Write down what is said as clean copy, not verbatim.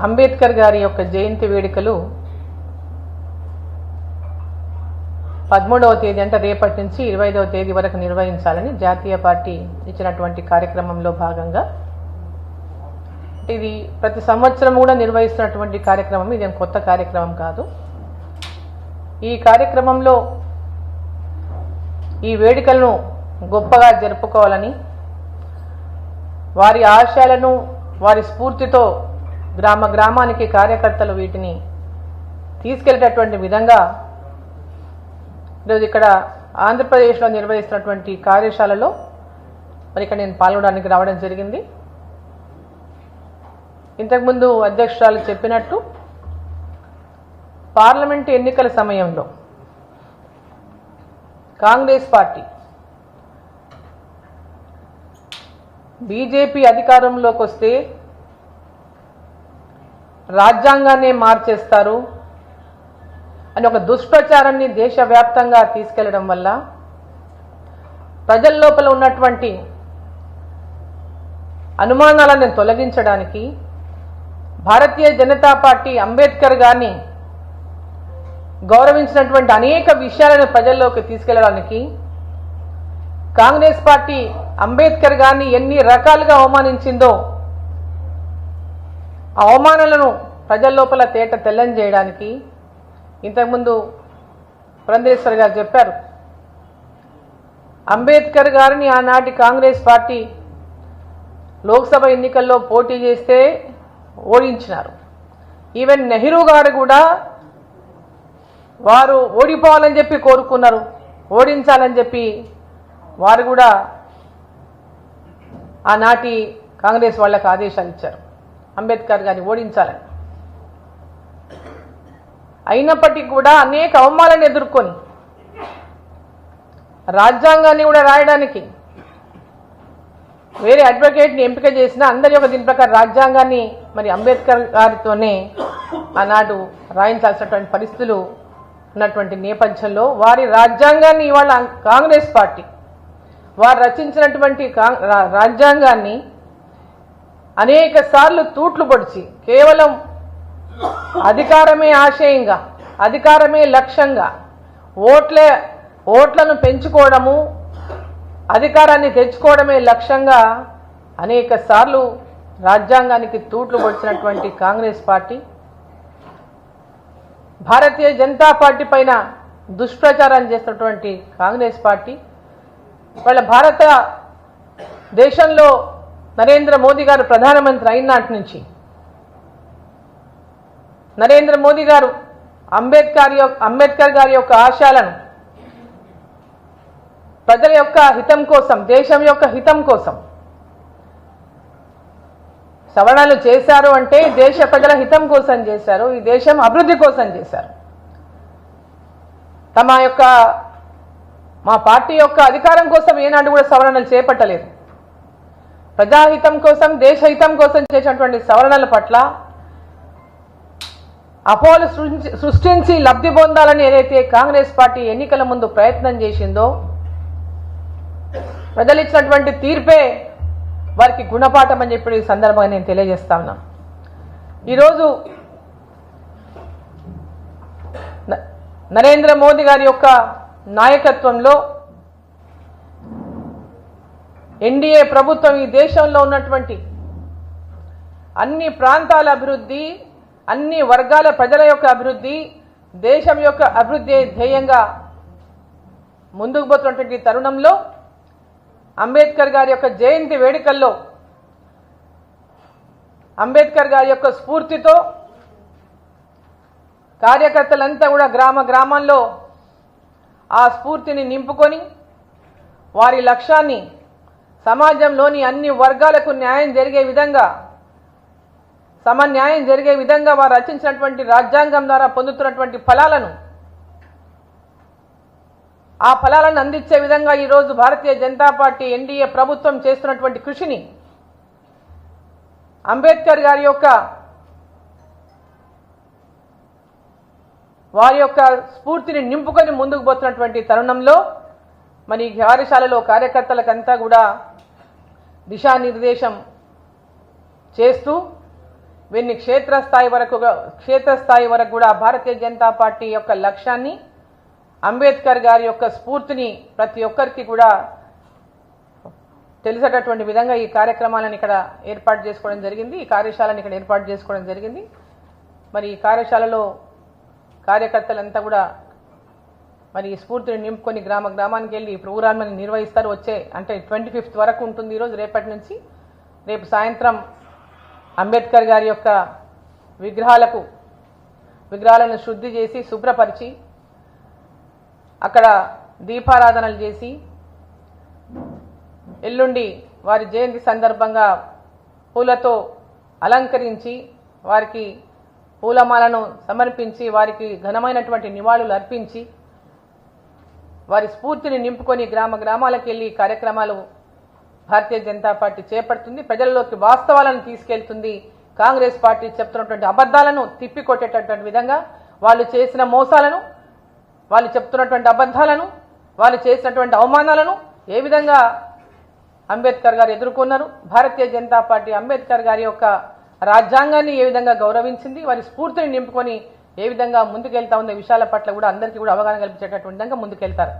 అంబేద్కర్ గారి యొక్క జయంతి వేడుకలు 13వ తేదీ అంటే రేపటి నుంచి 25వ తేదీ వరకు నిర్వహించాలని జాతీయ పార్టీ ఇచ్చినటువంటి కార్యక్రమంలో భాగంగా ఇది ప్రతి సంవత్సరం కూడా నిర్వహిస్తున్నటువంటి కార్యక్రమం. ఇది కొత్త కార్యక్రమం కాదు. ఈ కార్యక్రమంలో ఈ వేడుకలను గొప్పగా జరుపుకోవాలని, వారి ఆశయాలను వారి స్ఫూర్తితో గ్రామ గ్రామానికి కార్యకర్తలు వీటిని తీసుకెళ్లేటటువంటి విధంగా ఈరోజు ఇక్కడ ఆంధ్రప్రదేశ్లో నిర్వహిస్తున్నటువంటి కార్యశాలలో మరి ఇక్కడ నేను పాల్గొనడానికి రావడం జరిగింది. ఇంతకుముందు అధ్యక్షురాలు చెప్పినట్టు పార్లమెంటు ఎన్నికల సమయంలో కాంగ్రెస్ పార్టీ బీజేపీ అధికారంలోకి వస్తే రాజ్యాంగాన్నే మార్చేస్తారు అని ఒక దుష్ప్రచారాన్ని దేశవ్యాప్తంగా తీసుకెళ్లడం వల్ల ప్రజల లోపల ఉన్నటువంటి అనుమానాలను తొలగించడానికి భారతీయ జనతా పార్టీ అంబేద్కర్ గారిని గౌరవించినటువంటి అనేక విషయాలను ప్రజల్లోకి తీసుకెళ్లడానికి కాంగ్రెస్ పార్టీ అంబేద్కర్ గారిని ఎన్ని రకాలుగా అవమానించిందో ఆ అవమానాలను ప్రజల లోపల తేట తెల్లం చేయడానికి ఇంతకుముందు పురంధేశ్వర్ గారు చెప్పారు. అంబేద్కర్ గారిని ఆనాటి కాంగ్రెస్ పార్టీ లోక్సభ ఎన్నికల్లో పోటీ చేస్తే ఓడించినారు. ఈవెన్ నెహ్రూ గారు కూడా వారు ఓడిపోవాలని చెప్పి కోరుకున్నారు, ఓడించాలని చెప్పి వారు కూడా ఆనాటి కాంగ్రెస్ వాళ్ళకు ఆదేశాలు ఇచ్చారు అంబేద్కర్ గారిని ఓడించాలని. అయినప్పటికీ కూడా అనేక అవమానాలను ఎదుర్కొని రాజ్యాంగాన్ని కూడా రాయడానికి వేరే అడ్వకేట్ని ఎంపిక చేసిన అందరి యొక్క దీని ప్రకారం రాజ్యాంగాన్ని మరి అంబేద్కర్ గారితోనే ఆనాడు రాయించాల్సినటువంటి పరిస్థితులు ఉన్నటువంటి నేపథ్యంలో వారి రాజ్యాంగాన్ని ఇవాళ కాంగ్రెస్ పార్టీ వారు రచించినటువంటి రాజ్యాంగాన్ని అనేక సార్లు తూట్లు పొడిచి కేవలం అధికారమే ఆశయంగా, అధికారమే లక్ష్యంగా ఓట్లను పెంచుకోవడము, అధికారాన్ని తెచ్చుకోవడమే లక్ష్యంగా అనేక సార్లు రాజ్యాంగానికి తూట్లు పొడిచినటువంటి కాంగ్రెస్ పార్టీ భారతీయ జనతా పార్టీ పైన దుష్ప్రచారం చేస్తున్నటువంటి కాంగ్రెస్ పార్టీ వాళ్ళ భారత దేశంలో నరేంద్ర మోదీ గారు ప్రధానమంత్రి అయినాటి నుంచి నరేంద్ర మోదీ గారు అంబేద్కర్ గారి యొక్క ఆశయాలను ప్రజల యొక్క హితం కోసం, దేశం యొక్క హితం కోసం సవరణలు చేశారు అంటే దేశ ప్రజల హితం కోసం చేశారు, ఈ దేశం అభివృద్ధి కోసం చేశారు. మా పార్టీ యొక్క అధికారం కోసం ఏనాడు కూడా సవరణలు చేపట్టలేదు. ప్రజాహితం కోసం, దేశహితం కోసం చేసినటువంటి సవరణల పట్ల అపోహలు సృష్టించి లబ్ధి పొందాలని ఏదైతే కాంగ్రెస్ పార్టీ ఎన్నికల ముందు ప్రయత్నం చేసిందో ప్రజలు ఇచ్చినటువంటి తీర్పే వారికి గుణపాఠం అని చెప్పి ఈ సందర్భంగా నేను తెలియజేస్తా ఉన్నాను. ఈరోజు నరేంద్ర మోదీ గారి యొక్క నాయకత్వంలో ఎన్డీఏ ప్రభుత్వం ఈ దేశంలో ఉన్నటువంటి అన్ని ప్రాంతాల అభివృద్ధి, అన్ని వర్గాల ప్రజల యొక్క అభివృద్ధి, దేశం యొక్క అభివృద్ధి ధ్యేయంగా ముందుకు పోతున్నటువంటి తరుణంలో అంబేద్కర్ గారి యొక్క జయంతి వేడుకల్లో అంబేద్కర్ గారి యొక్క స్ఫూర్తితో కార్యకర్తలంతా కూడా గ్రామ గ్రామాల్లో ఆ స్ఫూర్తిని నింపుకొని వారి లక్ష్యాన్ని సమాజంలోని అన్ని వర్గాలకు న్యాయం జరిగే విధంగా, సమన్యాయం జరిగే విధంగా వారు రచించినటువంటి రాజ్యాంగం ద్వారా పొందుతున్నటువంటి ఫలాలను అందించే విధంగా ఈరోజు భారతీయ జనతా పార్టీ ఎన్డీఏ ప్రభుత్వం చేస్తున్నటువంటి కృషిని అంబేద్కర్ గారి యొక్క వారి యొక్క స్ఫూర్తిని నింపుకొని ముందుకు పోతున్నటువంటి తరుణంలో మరి కార్యశాలలో కార్యకర్తలకంతా కూడా దిశానిర్దేశం చేస్తూ వీరిని క్షేత్రస్థాయి వరకు కూడా భారతీయ జనతా పార్టీ యొక్క లక్ష్యాన్ని, అంబేద్కర్ గారి యొక్క స్ఫూర్తిని ప్రతి ఒక్కరికి కూడా తెలిసేటటువంటి విధంగా ఈ కార్యక్రమాలను ఇక్కడ ఏర్పాటు చేసుకోవడం జరిగింది, ఈ కార్యశాలను ఇక్కడ ఏర్పాటు చేసుకోవడం జరిగింది. మరి ఈ కార్యశాలలో కార్యకర్తలంతా కూడా మరి ఈ స్ఫూర్తిని నింపుకొని గ్రామానికి వెళ్ళి ఈ ప్రోగ్రామ్ని నిర్వహిస్తారు. అంటే 25th వరకు ఉంటుంది ఈరోజు. రేపటి నుంచి రేపు సాయంత్రం అంబేద్కర్ గారి యొక్క విగ్రహాలను శుద్ధి చేసి శుభ్రపరిచి అక్కడ దీపారాధనలు చేసి ఎల్లుండి వారి జయంతి సందర్భంగా పూలతో అలంకరించి వారికి పూలమాలను సమర్పించి వారికి ఘనమైనటువంటి నివాళులు అర్పించి వారి స్ఫూర్తిని నింపుకొని గ్రామాలకు వెళ్ళి కార్యక్రమాలు భారతీయ జనతా పార్టీ చేపడుతుంది. ప్రజల్లోకి వాస్తవాలను తీసుకెళ్తుంది. కాంగ్రెస్ పార్టీ చెప్తున్నటువంటి అబద్ధాలను తిప్పికొట్టేటటువంటి విధంగా వాళ్ళు చేసిన మోసాలను, వాళ్ళు చెప్తున్నటువంటి అబద్ధాలను, వాళ్ళు చేసినటువంటి అవమానాలను ఏ విధంగా అంబేద్కర్ గారు ఎదుర్కొన్నారు, భారతీయ జనతా పార్టీ అంబేద్కర్ గారి యొక్క రాజ్యాంగాన్ని ఏ విధంగా గౌరవించింది, వారి స్ఫూర్తిని నింపుకొని ఏ విధంగా ముందుకెళ్తా ఉన్న విషయాల పట్ల కూడా అందరికీ కూడా అవగాహన కల్పించేటటువంటి విధంగా ముందుకెళ్తారు.